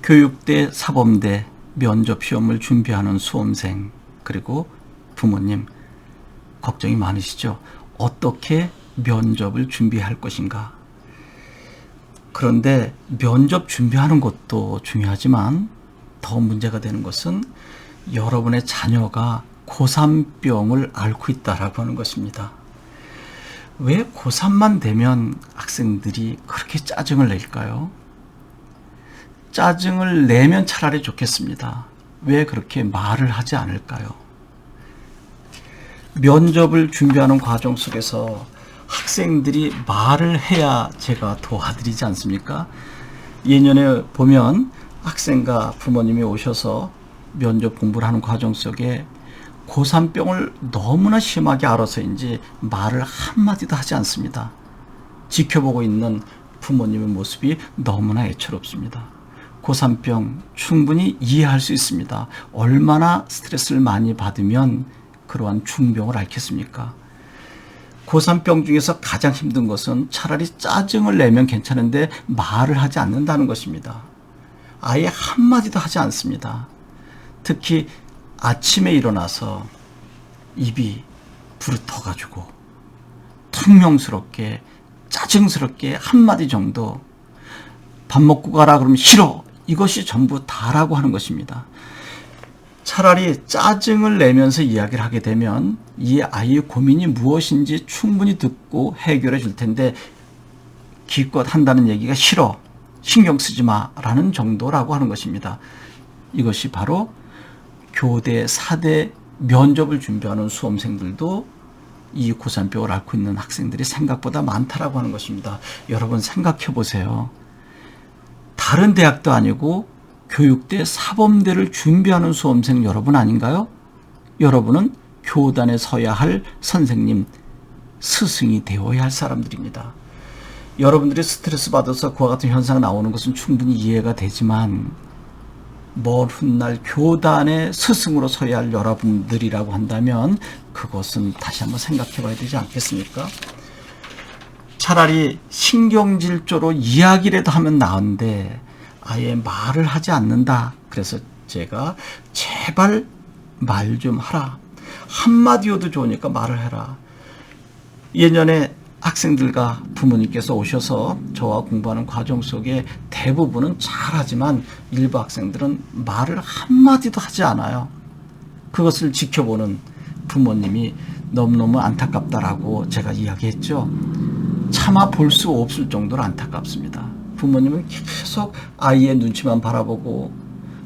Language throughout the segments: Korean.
교육대, 사범대 면접 시험을 준비하는 수험생, 그리고 부모님 걱정이 많으시죠? 어떻게 면접을 준비할 것인가? 그런데 면접 준비하는 것도 중요하지만 더 문제가 되는 것은 여러분의 자녀가 고3병을 앓고 있다라고 하는 것입니다. 왜 고3만 되면 학생들이 그렇게 짜증을 낼까요? 짜증을 내면 차라리 좋겠습니다. 왜 그렇게 말을 하지 않을까요? 면접을 준비하는 과정 속에서 학생들이 말을 해야 제가 도와드리지 않습니까? 예년에 보면 학생과 부모님이 오셔서 면접 공부를 하는 과정 속에 고3병을 너무나 심하게 앓아서인지 말을 한마디도 하지 않습니다. 지켜보고 있는 부모님의 모습이 너무나 애처롭습니다. 고3병 충분히 이해할 수 있습니다. 얼마나 스트레스를 많이 받으면 그러한 중병을 앓겠습니까? 고3병 중에서 가장 힘든 것은 차라리 짜증을 내면 괜찮은데 말을 하지 않는다는 것입니다. 아예 한마디도 하지 않습니다. 특히 아침에 일어나서 입이 부르터가지고 퉁명스럽게 짜증스럽게 한마디 정도 밥 먹고 가라 그러면 싫어, 이것이 전부 다라고 하는 것입니다. 차라리 짜증을 내면서 이야기를 하게 되면 이 아이의 고민이 무엇인지 충분히 듣고 해결해 줄 텐데 기껏 한다는 얘기가 싫어, 신경 쓰지 마라는 정도라고 하는 것입니다. 이것이 바로 교대, 사대 면접을 준비하는 수험생들도 이 고3병을 앓고 있는 학생들이 생각보다 많다라고 하는 것입니다. 여러분 생각해 보세요. 다른 대학도 아니고 교육대, 사범대를 준비하는 수험생 여러분 아닌가요? 여러분은 교단에 서야 할 선생님, 스승이 되어야 할 사람들입니다. 여러분들이 스트레스 받아서 그와 같은 현상 나오는 것은 충분히 이해가 되지만 먼 훗날 교단의 스승으로 서야 할 여러분들이라고 한다면 그것은 다시 한번 생각해 봐야 되지 않겠습니까? 차라리 신경질조로 이야기라도 하면 나은데 아예 말을 하지 않는다. 그래서 제가 제발 말 좀 하라. 한마디여도 좋으니까 말을 해라. 예년에 학생들과 부모님께서 오셔서 저와 공부하는 과정 속에 대부분은 잘하지만 일부 학생들은 말을 한마디도 하지 않아요. 그것을 지켜보는 부모님이 너무너무 안타깝다라고 제가 이야기했죠. 차마 볼 수 없을 정도로 안타깝습니다. 부모님은 계속 아이의 눈치만 바라보고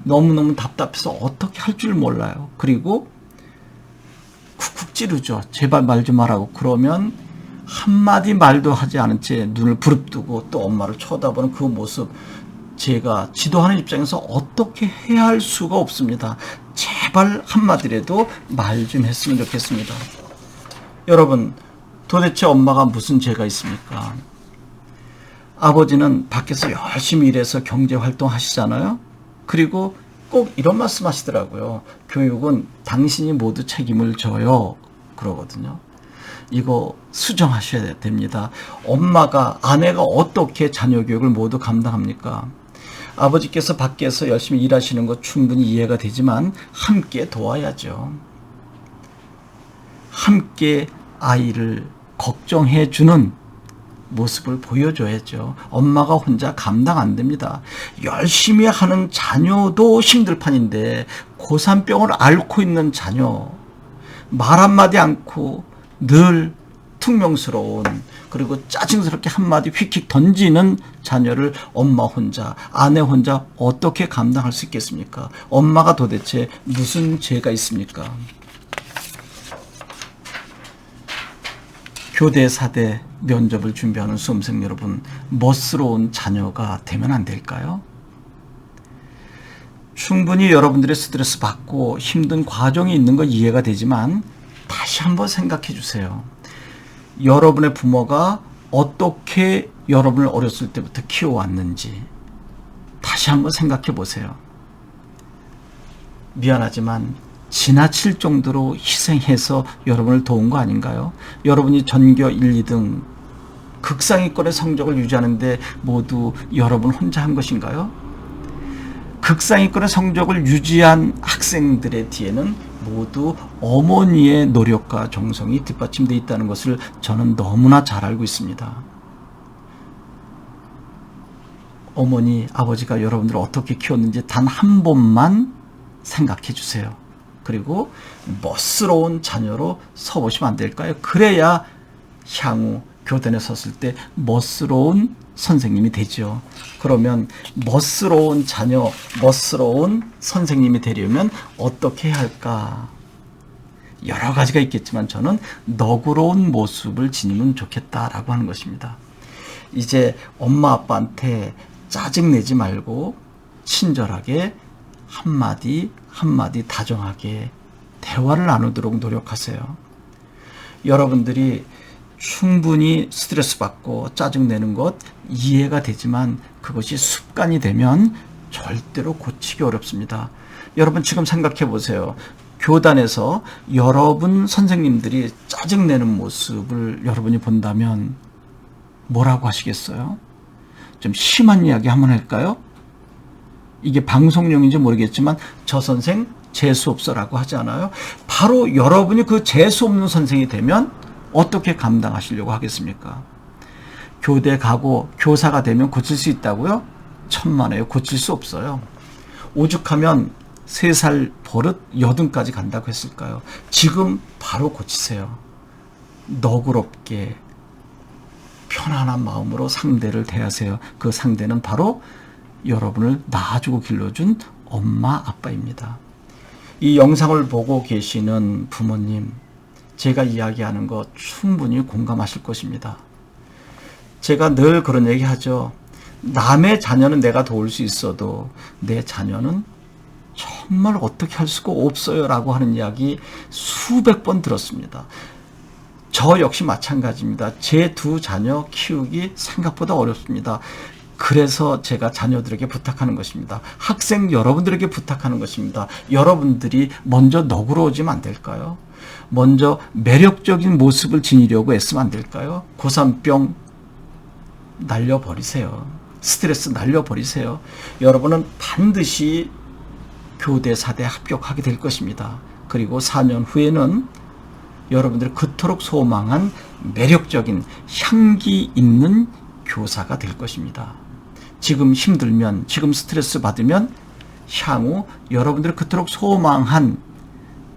너무너무 답답해서 어떻게 할 줄 몰라요. 그리고 쿡쿡 찌르죠. 제발 말 좀 하라고. 그러면 한마디 말도 하지 않은 채 눈을 부릅뜨고 또 엄마를 쳐다보는 그 모습, 제가 지도하는 입장에서 어떻게 해야 할 수가 없습니다. 제발 한마디라도 말 좀 했으면 좋겠습니다. 여러분, 도대체 엄마가 무슨 죄가 있습니까? 아버지는 밖에서 열심히 일해서 경제활동 하시잖아요. 그리고 꼭 이런 말씀 하시더라고요. 교육은 당신이 모두 책임을 져요. 그러거든요. 이거 수정하셔야 됩니다. 엄마가, 아내가 어떻게 자녀 교육을 모두 감당합니까? 아버지께서 밖에서 열심히 일하시는 것 충분히 이해가 되지만 함께 도와야죠. 함께 아이를 걱정해 주는 모습을 보여줘야죠. 엄마가 혼자 감당 안 됩니다. 열심히 하는 자녀도 힘들 판인데 고3병을 앓고 있는 자녀, 말 한마디 않고 늘 퉁명스러운, 그리고 짜증스럽게 한마디 휙휙 던지는 자녀를 엄마 혼자, 아내 혼자 어떻게 감당할 수 있겠습니까? 엄마가 도대체 무슨 죄가 있습니까? 교대, 사대 면접을 준비하는 수험생 여러분, 멋스러운 자녀가 되면 안 될까요? 충분히 여러분들의 스트레스 받고 힘든 과정이 있는 거 이해가 되지만 다시 한번 생각해 주세요. 여러분의 부모가 어떻게 여러분을 어렸을 때부터 키워왔는지 다시 한번 생각해 보세요. 미안하지만 지나칠 정도로 희생해서 여러분을 도운 거 아닌가요? 여러분이 전교 1, 2등 극상위권의 성적을 유지하는데 모두 여러분 혼자 한 것인가요? 극상위권의 성적을 유지한 학생들의 뒤에는 모두 어머니의 노력과 정성이 뒷받침되어 있다는 것을 저는 너무나 잘 알고 있습니다. 어머니, 아버지가 여러분들을 어떻게 키웠는지 단 한 번만 생각해 주세요. 그리고 멋스러운 자녀로 서보시면 안 될까요? 그래야 향후 교단에 섰을 때 멋스러운 선생님이 되죠. 그러면 멋스러운 자녀, 멋스러운 선생님이 되려면 어떻게 해야 할까? 여러 가지가 있겠지만 저는 너그러운 모습을 지니면 좋겠다라고 하는 것입니다. 이제 엄마 아빠한테 짜증내지 말고 친절하게 한마디 한마디 다정하게 대화를 나누도록 노력하세요. 여러분들이 충분히 스트레스 받고 짜증내는 것 이해가 되지만 그것이 습관이 되면 절대로 고치기 어렵습니다. 여러분 지금 생각해 보세요. 교단에서 여러분 선생님들이 짜증내는 모습을 여러분이 본다면 뭐라고 하시겠어요? 좀 심한 이야기 한번 할까요? 이게 방송용인지 모르겠지만 저 선생 재수없어라고 하지 않아요? 바로 여러분이 그 재수없는 선생이 되면 어떻게 감당하시려고 하겠습니까? 교대 가고 교사가 되면 고칠 수 있다고요? 천만에요. 고칠 수 없어요. 오죽하면 3살 버릇 80까지 간다고 했을까요? 지금 바로 고치세요. 너그럽게 편안한 마음으로 상대를 대하세요. 그 상대는 바로 여러분을 낳아주고 길러준 엄마 아빠입니다. 이 영상을 보고 계시는 부모님, 제가 이야기하는 거 충분히 공감하실 것입니다. 제가 늘 그런 얘기 하죠. 남의 자녀는 내가 도울 수 있어도 내 자녀는 정말 어떻게 할 수가 없어요 라고 하는 이야기 수백 번 들었습니다. 저 역시 마찬가지입니다. 제 2 자녀 키우기 생각보다 어렵습니다. 그래서 제가 자녀들에게 부탁하는 것입니다. 학생 여러분들에게 부탁하는 것입니다. 여러분들이 먼저 너그러워지면 안 될까요? 먼저 매력적인 모습을 지니려고 애쓰면 안 될까요? 고3병 날려버리세요. 스트레스 날려버리세요. 여러분은 반드시 교대 4대 합격하게 될 것입니다. 그리고 4년 후에는 여러분들이 그토록 소망한 매력적인 향기 있는 교사가 될 것입니다. 지금 힘들면, 지금 스트레스 받으면 향후 여러분들이 그토록 소망한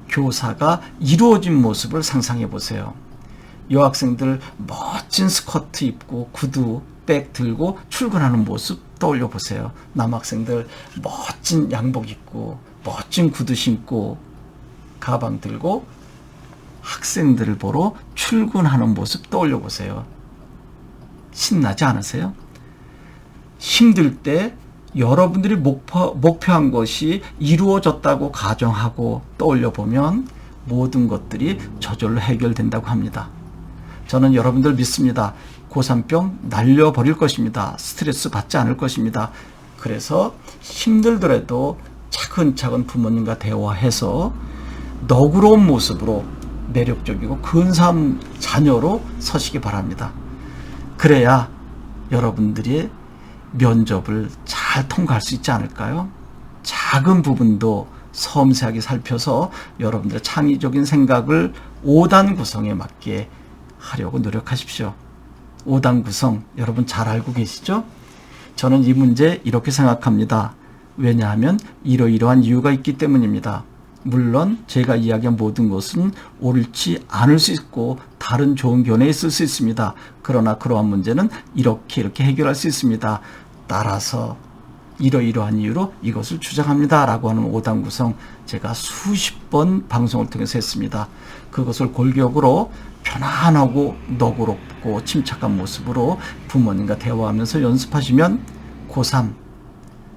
교사가 이루어진 모습을 상상해 보세요. 여학생들 멋진 스커트 입고 구두, 백 들고 출근하는 모습 떠올려 보세요. 남학생들 멋진 양복 입고 멋진 구두 신고 가방 들고 학생들을 보러 출근하는 모습 떠올려 보세요. 신나지 않으세요? 힘들 때 여러분들이 목표한 것이 이루어졌다고 가정하고 떠올려 보면 모든 것들이 저절로 해결된다고 합니다. 저는 여러분들 믿습니다. 고3병 날려버릴 것입니다. 스트레스 받지 않을 것입니다. 그래서 힘들더라도 차근차근 부모님과 대화해서 너그러운 모습으로 매력적이고 근사한 자녀로 서시기 바랍니다. 그래야 여러분들이 면접을 잘 통과할 수 있지 않을까요? 작은 부분도 섬세하게 살펴서 여러분들의 창의적인 생각을 5단 구성에 맞게 하려고 노력하십시오. 5단 구성 여러분 잘 알고 계시죠? 저는 이 문제 이렇게 생각합니다. 왜냐하면 이러이러한 이유가 있기 때문입니다. 물론 제가 이야기한 모든 것은 옳지 않을 수 있고 다른 좋은 견해에 있을 수 있습니다. 그러나 그러한 문제는 이렇게 해결할 수 있습니다. 따라서 이러이러한 이유로 이것을 주장합니다 라고 하는 5단 구성 제가 수십 번 방송을 통해서 했습니다. 그것을 골격으로 편안하고 너그럽고 침착한 모습으로 부모님과 대화하면서 연습하시면 고3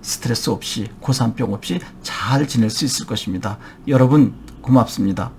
스트레스 없이 고3병 없이 잘 지낼 수 있을 것입니다. 여러분 고맙습니다.